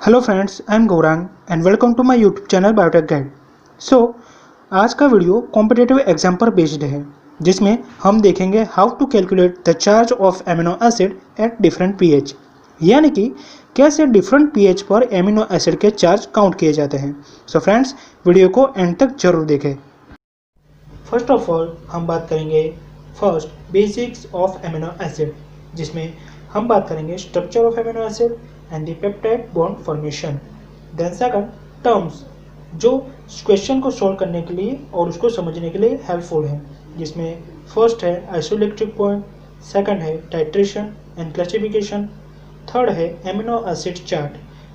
Hello friends, I am Gaurang and welcome to my YouTube channel biotech guide. आज का video competitive exam पर based है, जिसमें हम देखेंगे how to calculate the charge of amino acid at different pH, यानी कि कैसे डिफरेंट पीएच पर एमिनो एसिड के चार्ज काउंट किए जाते हैं। सो फ्रेंड्स, वीडियो को एंड तक जरूर देखें। फर्स्ट ऑफ ऑल हम बात करेंगे first basics of amino acid, जिसमें हम बात करेंगे structure of amino acid and the peptide bond formation. Then second terms जो क्वेश्चन को सॉल्व करने के लिए और उसको समझने के लिए हेल्पफुल है, जिसमें फर्स्ट है आइसोइलेक्ट्रिक पॉइंट, सेकंड है टाइट्रेशन एंड क्लासिफिकेशन, थर्ड है एमिनो एसिड चार्ट,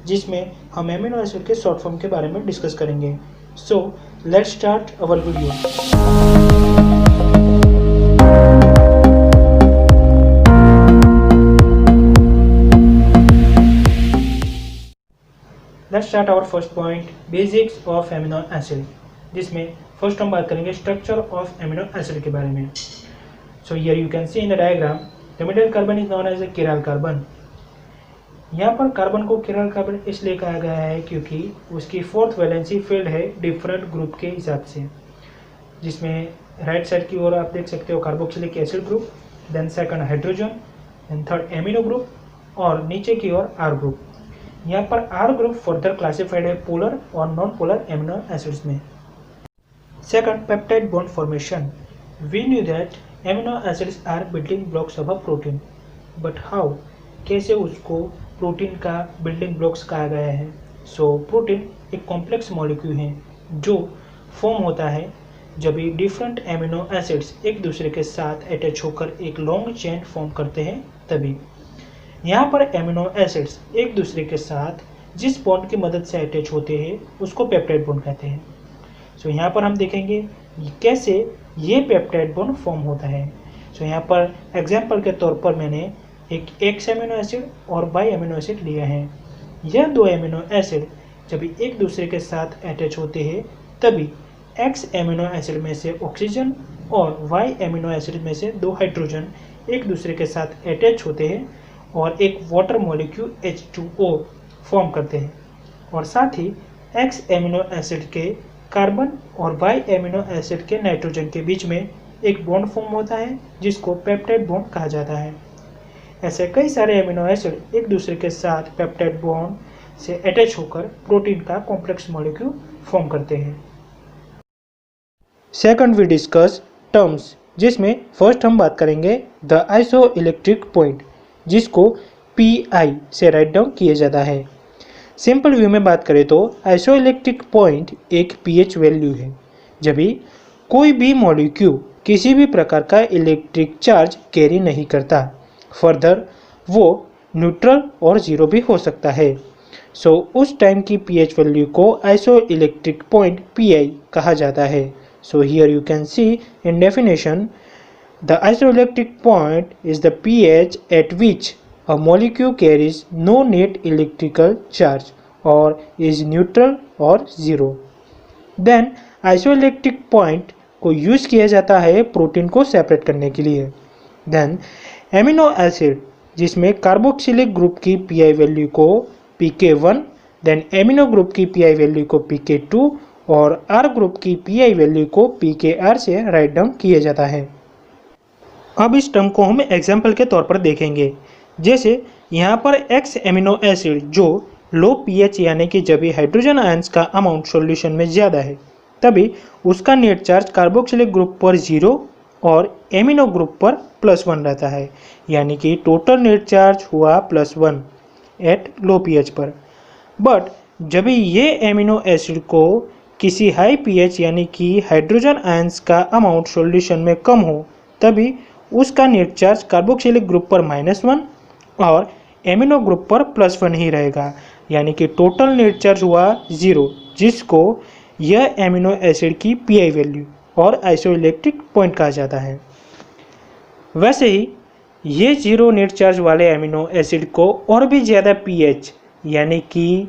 जिसमें हम एमिनो एसिड के शॉर्ट फॉर्म के बारे में डिस्कस करेंगे। So let's start our video. Let's start our first point, basics of amino acid, जिसमें फर्स्ट हम बात करेंगे स्ट्रक्चर ऑफ एमिनो एसिड के बारे में। So here you can see in the diagram the middle carbon is known as a chiral carbon. यहाँ पर carbon को किराल कार्बन इसलिए कहा गया है क्योंकि उसकी फोर्थ वैलेंसी फील्ड है डिफरेंट ग्रुप के हिसाब से, जिसमें राइट साइड की ओर आप देख सकते हो carboxylic acid group, then second hydrogen, then third amino group और नीचे की ओर आर ग्रुप। यहाँ पर आर ग्रुप फर्दर क्लासिफाइड है पोलर और नॉन पोलर एमिनो एसिड्स में। Second peptide bond formation. We knew that amino acids are building blocks of a protein, but how, कैसे उसको प्रोटीन का बिल्डिंग ब्लॉक्स कहा गया है। सो प्रोटीन एक कॉम्प्लेक्स मॉलिक्यूल है जो फॉर्म होता है जब भी डिफरेंट एमिनो एसिड्स एक दूसरे के साथ अटैच होकर एक लॉन्ग चेन फॉर्म करते हैं तभी। यहाँ पर एमिनो एसिड्स एक दूसरे के साथ जिस बॉन्ड की मदद से अटैच होते हैं उसको पेप्टाइड बॉन्ड कहते हैं। सो यहाँ पर हम देखेंगे कैसे ये पेप्टाइड बॉन्ड फॉर्म होता है। सो यहाँ पर एग्जाम्पल के तौर पर मैंने एक एक्स एमिनो एसिड और वाई एमिनो एसिड लिया है। यह दो एमिनो एसिड जब एक दूसरे के साथ अटैच होते हैं तभी एक्स एमिनो एसिड में से ऑक्सीजन और वाई एमिनो एसिड में से दो हाइड्रोजन एक दूसरे के साथ अटैच होते हैं और एक वाटर मॉलिक्यूल H2O फॉर्म करते हैं, और साथ ही एक्स एमिनो एसिड के कार्बन और वाई एमिनो एसिड के नाइट्रोजन के बीच में एक बॉन्ड फॉर्म होता है जिसको पेप्टाइड बॉन्ड कहा जाता है। ऐसे कई सारे एमिनो एसिड एक दूसरे के साथ पेप्टाइड बॉन्ड से अटैच होकर प्रोटीन का कॉम्प्लेक्स मॉलिक्यूल फॉर्म करते हैं। सेकंड वी डिस्कस टर्म्स, जिसमें फर्स्ट हम बात करेंगे द आइसोइलेक्ट्रिक पॉइंट, जिसको PI से राइट डाउन किया जाता है। सिंपल व्यू में बात करें तो आइसोइलेक्ट्रिक पॉइंट एक pH वैल्यू है जब भी कोई भी मॉलिक्यूल किसी भी प्रकार का इलेक्ट्रिक चार्ज कैरी नहीं करता। फर्दर वो न्यूट्रल और जीरो भी हो सकता है। सो उस टाइम की pH वैल्यू को आइसोइलेक्ट्रिक पॉइंट PI कहा जाता है। So here you can see in definition, the isoelectric point is the pH at which a molecule carries no net electrical charge or is neutral or zero. Then isoelectric point को use किया जाता है protein को separate करने के लिए। Then amino acid, जिसमें carboxylic group की PI वैल्यू को pK1, देन एमिनो ग्रुप की PI वैल्यू को pK2 और R ग्रुप की PI वैल्यू को pKr से राइट डाउन किया जाता है। अब इस टर्म को हम एग्जाम्पल के तौर पर देखेंगे। जैसे यहाँ पर एक्स एमिनो एसिड जो लो pH यानी कि जब भी हाइड्रोजन आयंस का अमाउंट सॉल्यूशन में ज़्यादा है तभी उसका नेट चार्ज कार्बोक्सिलिक ग्रुप पर 0 और एमिनो ग्रुप पर +1 रहता है, यानी कि टोटल नेट चार्ज हुआ +1 एट लो pH पर। बट जब ये एमिनो एसिड को किसी हाई pH यानी कि हाइड्रोजन आयंस का अमाउंट सॉल्यूशन में कम हो तभी उसका नेट चार्ज कार्बोक्सिलिक ग्रुप पर -1 और एमिनो ग्रुप पर +1 ही रहेगा, यानी कि टोटल नेट चार्ज हुआ 0, जिसको यह एमिनो एसिड की PI वैल्यू और आइसोइलेक्ट्रिक पॉइंट कहा जाता है। वैसे ही ये 0 नेट चार्ज वाले एमिनो एसिड को और भी ज़्यादा pH यानी कि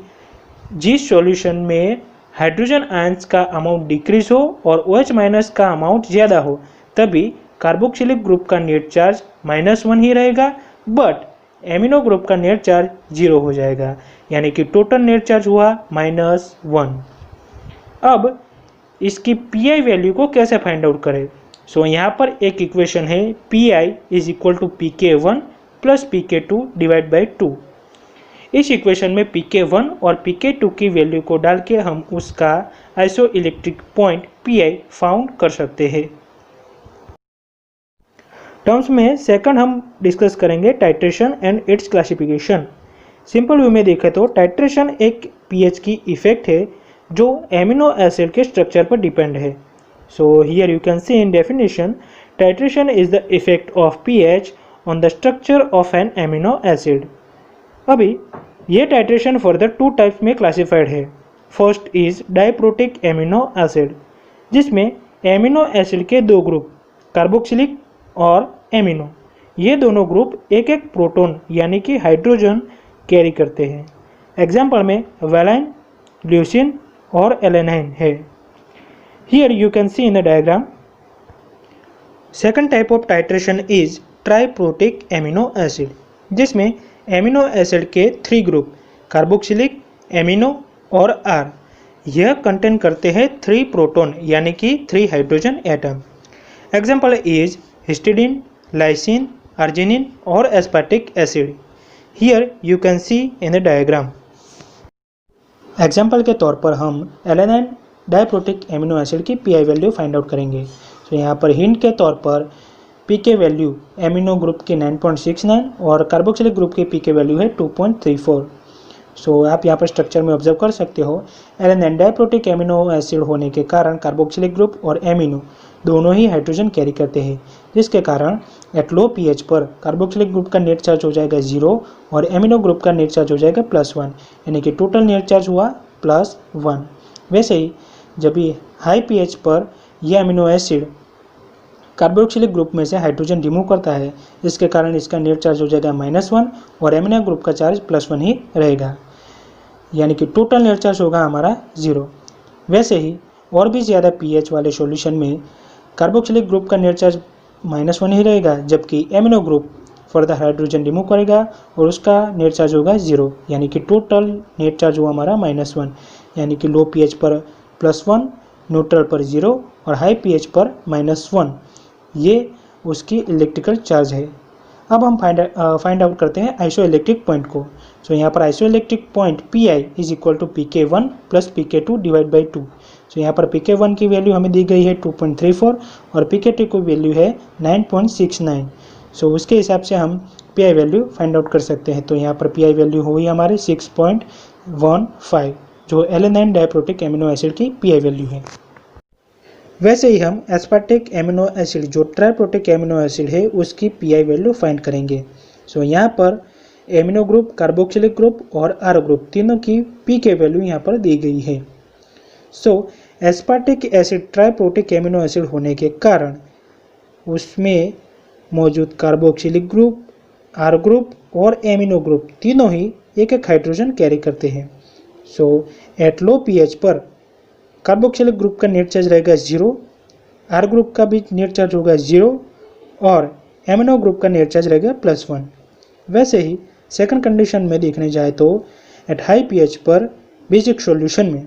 जिस सॉल्यूशन में हाइड्रोजन आयंस का अमाउंट डिक्रीज हो और OH- का अमाउंट ज़्यादा हो तभी कार्बोक्सिलिक ग्रुप का नेट चार्ज -1 ही रहेगा, बट एमिनो ग्रुप का नेट चार्ज 0 हो जाएगा, यानी कि टोटल नेट चार्ज हुआ -1। अब इसकी पीआई वैल्यू को कैसे फाइंड आउट करें? सो यहाँ पर एक इक्वेशन है PI = PK1 + PK2 divide by 2। इस इक्वेशन में PK1 और PK2 की वैल्यू को डाल के हम उसका आइसोइलेक्ट्रिक पॉइंट PI फाउंड कर सकते हैं। टर्म्स में सेकंड हम डिस्कस करेंगे titration and it's classification. Simple way में देखें तो टाइट्रेशन एक pH की इफेक्ट है जो एमिनो एसिड के स्ट्रक्चर पर डिपेंड है। So here you can see in definition, titration is the effect of pH on the structure of an amino acid. अभी ये टाइट्रेशन फर्दर 2 टाइप्स में क्लासिफाइड है। First is diprotic amino acid, जिसमें amino acid के 2 group carboxylic और amino, ये दोनों group एक एक प्रोटॉन यानी कि हाइड्रोजन कैरी करते हैं। एग्जाम्पल में वैलाइन, ल्यूसीन और एलेनाइन है। Here you can see in the diagram. Second type of titration is triprotic amino acid, जिसमें एमिनो एसिड के 3 ग्रुप कार्बोक्सिलिक, एमिनो और R यह कंटेन करते हैं 3 प्रोटॉन यानी कि 3 hydrogen atom. Example is histidine, lysine, arginine और aspartic acid. Here you can see in the diagram. Example के तौर पर हम एलेनाइन डाइप्रोटिक एमिनो एसिड की पीआई वैल्यू फाइंड आउट करेंगे। तो यहाँ पर हिंट के तौर पर पीके वैल्यू एमिनो ग्रुप की 9.69 और कार्बोक्सिलिक ग्रुप की पीके वैल्यू है 2.34। सो आप यहाँ पर स्ट्रक्चर में ऑब्जर्व कर सकते हो, एलेनाइन डाइप्रोटिक एमिनो एसिड होने के कारण कार्बोक्सिलिक ग्रुप और एमिनो दोनों ही हाइड्रोजन कैरी करते हैं, जिसके कारण एट लो पीएच पर कार्बोक्सिलिक ग्रुप का नेट चार्ज हो जाएगा 0 और एमिनो ग्रुप का नेट चार्ज हो जाएगा +1, यानी कि टोटल नेट चार्ज हुआ +1। वैसे ही जब भी हाई पीएच पर यह एमिनो एसिड कार्बोक्सिलिक ग्रुप में से हाइड्रोजन रिमूव करता है, जिसके कारण इसका नेट चार्ज हो जाएगा -1 और एमिनो ग्रुप का चार्ज +1 ही रहेगा, यानी कि टोटल नेट चार्ज होगा हमारा 0। वैसे ही और भी ज़्यादा पीएच वाले सॉल्यूशन में कार्बोक्सिलिक ग्रुप का नेट चार्ज -1 ही रहेगा, जबकि amino group further hydrogen remove करेगा और उसका नेट चार्ज होगा 0, यानी कि टोटल नेट चार्ज हुआ हमारा -1, यानी कि लो पीएच पर +1, न्यूट्रल पर 0 और हाई पीएच पर -1, ये उसकी इलेक्ट्रिकल चार्ज है। अब हम फाइंड आउट करते हैं आइसोइलेक्ट्रिक पॉइंट को। सो यहाँ पर isoelectric point PI = PK1 + PK2 divide by 2। सो यहाँ पर PK1 की वैल्यू हमें दी गई है 2.34 और PK2 की वैल्यू है 9.69। सो उसके हिसाब से हम PI वैल्यू फाइंड आउट कर सकते हैं। तो यहाँ पर PI वैल्यू हुई हमारी 6.15, जो एलेनाइन डाइप्रोटिक एमिनो एसिड की PI वैल्यू है। वैसे ही हम एस्पार्टिक एमिनो एसिड जो ट्राइप्रोटिक एमिनो एसिड है उसकी PI वैल्यू फाइंड करेंगे। सो यहाँ पर एमिनो ग्रुप, कार्बोक्सिलिक ग्रुप और R ग्रुप तीनों की PK वैल्यू यहाँ पर दी गई है। So aspartic acid triprotic amino acid होने के कारण उसमें मौजूद कार्बोक्सिलिक ग्रुप, R ग्रुप और एमिनो ग्रुप तीनों ही एक एक हाइड्रोजन कैरी करते हैं। सो एट लो पीएच पर कार्बोक्सिलिक ग्रुप का नेट चार्ज रहेगा 0, R ग्रुप का भी नेट चार्ज होगा 0 और एमिनो ग्रुप का नेट चार्ज रहेगा +1। वैसे ही सेकंड कंडीशन में देखने जाए तो एट हाई पीएच पर बेसिक सॉल्यूशन में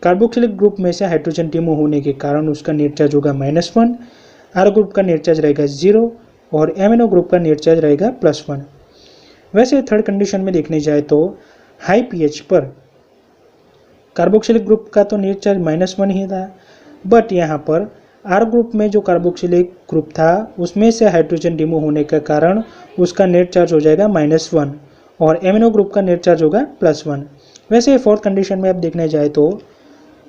कार्बोक्सिलिक ग्रुप में से हाइड्रोजन रिमूव होने के कारण उसका नेट चार्ज होगा -1, R ग्रुप का नेट चार्ज रहेगा 0 और एमिनो ग्रुप का नेट चार्ज रहेगा +1। वैसे थर्ड कंडीशन में देखने जाए तो हाई पीएच पर कार्बोक्सिलिक ग्रुप का तो नेट चार्ज -1 ही था, बट यहाँ पर R ग्रुप में जो कार्बोक्सिलिक ग्रुप था उसमें से हाइड्रोजन रिमूव होने के कारण उसका नेट चार्ज हो जाएगा -1 और एमिनो ग्रुप का नेट चार्ज होगा +1। वैसे फोर्थ कंडीशन में अब देखने जाए तो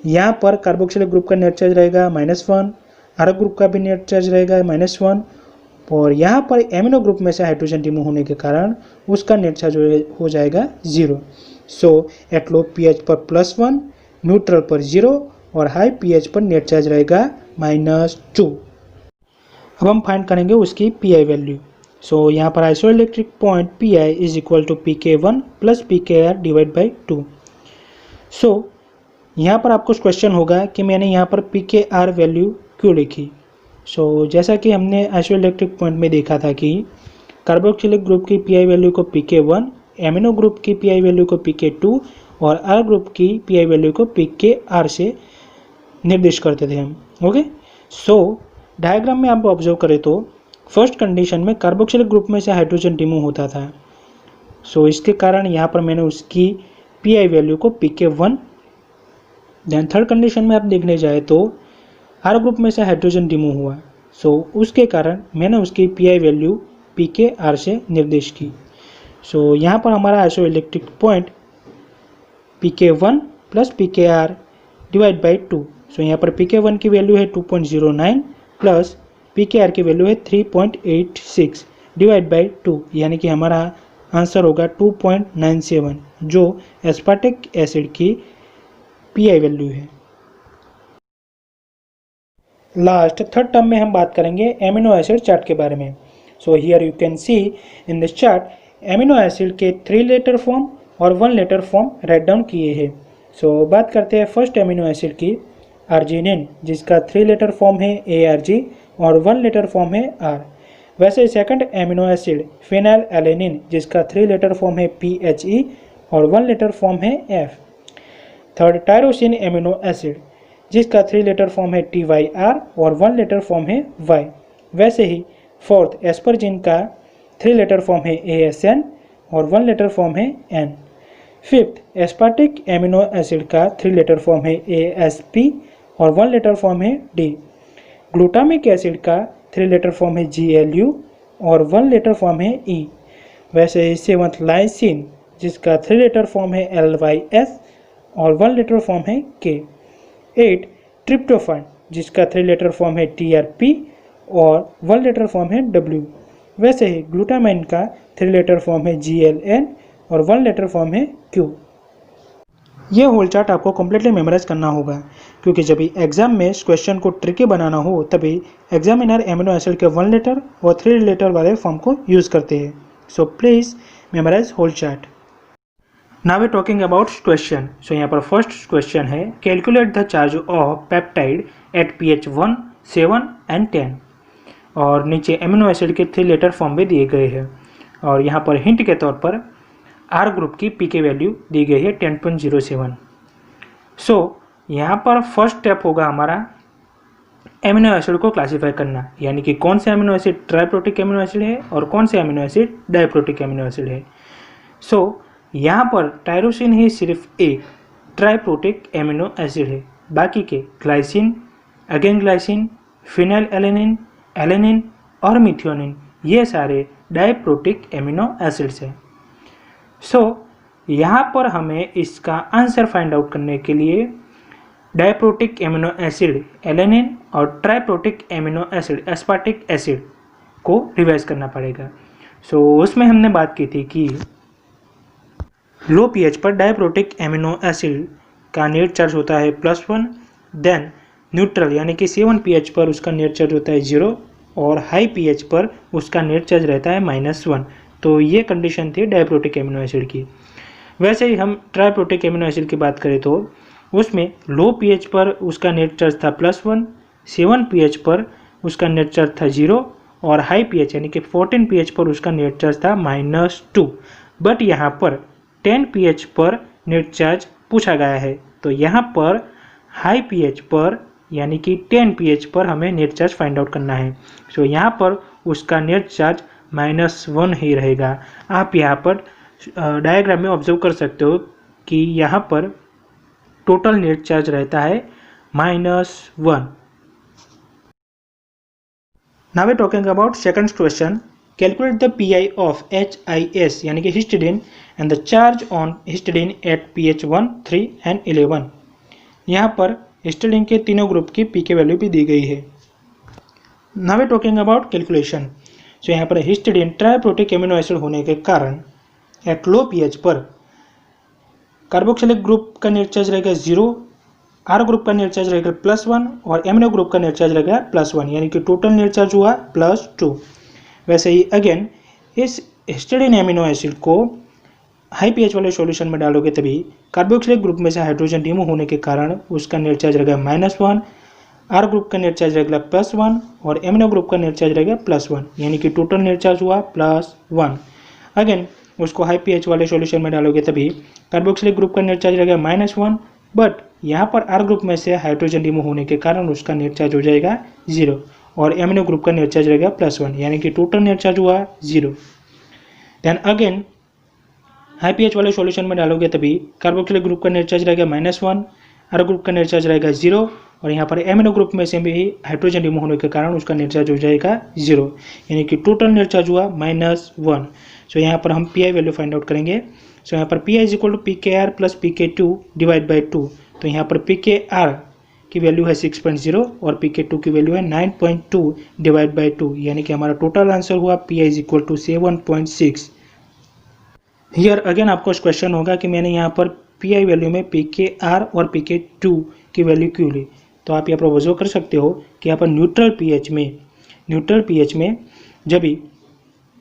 यहाँ पर कार्बोक्सिलिक ग्रुप का नेट चार्ज रहेगा -1, R ग्रुप का भी नेट चार्ज रहेगा -1 और यहाँ पर एमिनो ग्रुप में से हाइड्रोजन रिमूव होने के कारण उसका नेट चार्ज हो जाएगा 0। सो एट लो पीएच पर +1, न्यूट्रल पर 0 और हाई पीएच पर नेट चार्ज रहेगा -2। अब हम फाइंड करेंगे उसकी PI वैल्यू। सो यहाँ पर isoelectric point PI = PK1 + PKR divide by 2। सो यहाँ पर आपको क्वेश्चन होगा कि मैंने यहाँ पर PKR वैल्यू क्यों लिखी। सो जैसा कि हमने आइसोइलेक्ट्रिक पॉइंट में देखा था कि कार्बोक्सिलिक ग्रुप की पीआई वैल्यू को pK1, एमिनो ग्रुप की पीआई वैल्यू को pK2 और आर ग्रुप की पीआई वैल्यू को pKr से निर्दिष्ट करते थे हम। ओके, सो डायग्राम में आप ऑब्जर्व करें तो फर्स्ट कंडीशन में कार्बोक्सिलिक ग्रुप में से हाइड्रोजन रिमूव होता था। सो इसके कारण यहाँ पर मैंने उसकी पीआई वैल्यू को pK1। देन थर्ड कंडीशन में आप देखने जाए तो आर ग्रुप में से हाइड्रोजन रिमूव हुआ, सो उसके कारण मैंने उसकी पीआई वैल्यू pKr से निर्दिष्ट की। सो यहाँ पर हमारा isoelectric point pK1 plus pKr divide by 2। सो यहाँ पर pK1 की वैल्यू है 2.09 प्लस pKr की वैल्यू है 3.86 डिवाइड बाई 2, यानी कि हमारा आंसर होगा 2.97, जो एस्पार्टिक एसिड की पीआई वैल्यू है। लास्ट थर्ड टर्म में हम बात करेंगे एमिनो एसिड चार्ट के बारे में। So here you can see in this chart amino acid के 3 लेटर फॉर्म और 1 लेटर फॉर्म राइट डाउन किए हैं। सो बात करते हैं फर्स्ट एमिनो एसिड की, आर्जिनिन, जिसका 3 लेटर फॉर्म है ARG और 1 लेटर फॉर्म है R। वैसे second amino acid phenyl alanine, जिसका 3 लेटर फॉर्म है PHE और 1 लेटर फॉर्म है F। Third tyrosine amino acid, जिसका 3 लेटर फॉर्म है TYR और 1 लेटर फॉर्म है Y। वैसे ही फोर्थ एस्परजिन का 3 लेटर फॉर्म है ASN और 1 लेटर फॉर्म है N। Fifth aspartic amino acid का 3 लेटर फॉर्म है ASP और 1 लेटर फॉर्म है D। ग्लूटामिक एसिड का 3 लेटर फॉर्म है GLU और 1 लेटर फॉर्म है E। वैसे ही सेवंथ लाइसिन, जिसका 3 लेटर फॉर्म है LYS और 1 लेटर फॉर्म है K। 8 ट्रिप्टोफैन, जिसका 3 लेटर फॉर्म है TRP और 1 लेटर फॉर्म है W। वैसे ही ग्लूटामाइन का 3 लेटर फॉर्म है GLN और 1 लेटर फॉर्म है Q। ये होल चार्ट आपको कम्प्लीटली मेमोराइज करना होगा, क्योंकि जब भी एग्जाम में इस क्वेश्चन को ट्रिकी बनाना हो तभी एग्जामिनर एमिनो एसिड के 1 लेटर और 3 लेटर वाले फॉर्म को यूज़ करते हैं। So please memorise whole chart. Now we talking about question. So यहाँ पर फर्स्ट क्वेश्चन है, calculate the charge of peptide at pH 1, 7 and 10। और नीचे एमिनो एसिड के 3 लेटर फॉर्म भी दिए गए हैं और यहाँ पर हिंट के तौर पर आर ग्रुप की पीके वैल्यू दी गई है 10.07। सो यहाँ पर फर्स्ट स्टेप होगा हमारा एमिनो एसिड को क्लासीफाई करना, यानी कि कौन से amino acid triprotic amino acid है और कौन से amino acid diprotic amino acid है। सो यहाँ पर टायरोसिन ही सिर्फ एक ट्राइप्रोटिक एमिनो एसिड है, बाकी के glycine, again glycine, phenyl alanine, alanine और मिथियोनिन ये सारे डाइप्रोटिक एमिनो एसिड्स हैं। सो यहाँ पर हमें इसका आंसर फाइंड आउट करने के लिए डाइप्रोटिक एमिनो एसिड एलेनिन और triprotic amino acid aspartic acid को रिवाइज करना पड़ेगा। सो उसमें हमने बात की थी कि लो पीएच पर डाइप्रोटिक एमिनो एसिड का नेट चार्ज होता है +1, देन न्यूट्रल यानी कि 7 pH पर उसका नेट चार्ज होता है 0 और हाई pH पर उसका नेट चार्ज रहता है -1। तो ये कंडीशन थी डाइप्रोटिक एमिनो एसिड की। वैसे ही हम ट्राइप्रोटिक एमिनो एसिड की बात करें तो उसमें लो pH पर उसका नेट चार्ज था +1, 7 pH पर उसका नेट चार्ज था 0 और हाई pH यानी कि 14 pH पर उसका नेट चार्ज था -2। बट यहाँ पर 10 pH पर नेट चार्ज पूछा गया है, तो यहाँ पर हाई pH पर यानी कि 10 pH पर हमें नेट चार्ज फाइंड आउट करना है। सो यहाँ पर उसका नेट चार्ज -1 ही रहेगा। आप यहाँ पर डायग्राम में ऑब्जर्व कर सकते हो कि यहाँ पर टोटल नेट चार्ज रहता है -1। Now we talking about second question, calculate the pI of HIS यानी कि histidine and the charge on histidine at pH 1, 3 and 11। यहाँ पर हिस्टिडीन के तीनों ग्रुप की पीके वैल्यू भी दी गई है। Now we talking about calculation. So यहाँ पर हिस्टिडीन ट्राइप्रोटिक एमिनो एसिड होने के कारण एट लो पीएच पर कार्बोक्सिलिक ग्रुप का नेट चार्ज रहेगा 0, आर ग्रुप का नेट चार्ज रहेगा +1 और एमिनो ग्रुप का नेट चार्ज रहेगा +1, यानी कि टोटल नेट चार्ज हुआ +2। वैसे ही अगेन इस हिस्टिडीन एमिनो एसिड को हाई पीएच वाले सॉल्यूशन में डालोगे तभी कार्बोक्सिलिक ग्रुप में से हाइड्रोजन रिमूव होने के कारण उसका नेट चार्ज रहेगा -1, आर ग्रुप का नेट चार्ज रहेगा +1 और एमिनो ग्रुप का नेट चार्ज रहेगा +1, यानी कि टोटल नेट चार्ज हुआ +1। अगेन उसको हाई pH वाले सॉल्यूशन में डालोगे तभी कार्बोक्सिलिक ग्रुप का नेट चार्ज रहेगा -1, बट यहाँ पर आर ग्रुप में से हाइड्रोजन रिमूव होने के कारण उसका नेट चार्ज हो जाएगा 0 और एमिनो ग्रुप का नेट चार्ज रहेगा +1, यानी कि टोटल नेट चार्ज हुआ 0। देन अगेन हाई pH वाले सॉल्यूशन में डालोगे तभी कार्बोक्सिलिक ग्रुप का नेट चार्ज रहेगा -1, आर ग्रुप का नेट चार्ज रहेगा 0 और यहाँ पर एमिनो ग्रुप में से भी हाइड्रोजन रिमूव होने के कारण उसका नेट चार्ज हो जाएगा 0, यानी कि टोटल नेट चार्ज हुआ -1। सो यहाँ पर हम p I value find out करेंगे। सो यहाँ पर p I is equal to PKr plus PK2 divide by 2। तो यहाँ पर PKr की वैल्यू है 6.0 और PK2 की वैल्यू है 9.2 डिवाइड बाई 2, यानी कि हमारा टोटल आंसर हुआ p I is equal to 7.6। Here again आपको क्वेश्चन होगा कि मैंने यहाँ पर पी आई वैल्यू में PKr और PK2 की वैल्यू क्यों ली। तो आप यहाँ पर वजह कर सकते हो कि यहाँ पर न्यूट्रल पीएच में जब भी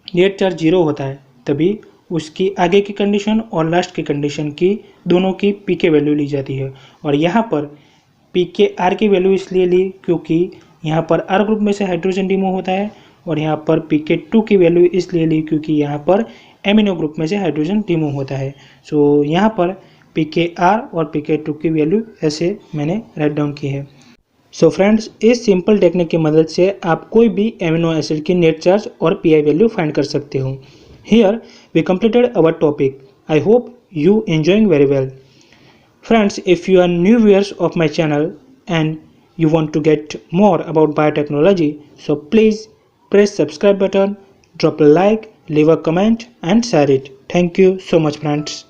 नेट चार्ज 0 होता है तभी उसकी आगे की कंडीशन और लास्ट की कंडीशन की दोनों की पीके वैल्यू ली जाती है। और यहाँ पर PKr की वैल्यू इसलिए ली क्योंकि यहाँ पर आर ग्रुप में से हाइड्रोजन रिमूव होता है और यहाँ पर PK2 की वैल्यू इसलिए ली क्योंकि यहाँ पर एमिनो ग्रुप में से हाइड्रोजन रिमूव होता है। सो यहाँ पर PKr और PK2 की वैल्यू ऐसे मैंने राइट डाउन की है। सो फ्रेंड्स, इस सिंपल टेक्निक की मदद से आप कोई भी एमिनो एसिड की नेट चार्ज और पीआई वैल्यू फाइंड कर सकते हो। Here we completed our topic. I hope you enjoying very well. Friends, if you are new viewers of my channel and you want to get more about biotechnology, so please press subscribe button, drop a like, leave a comment and share it. Thank you so much friends.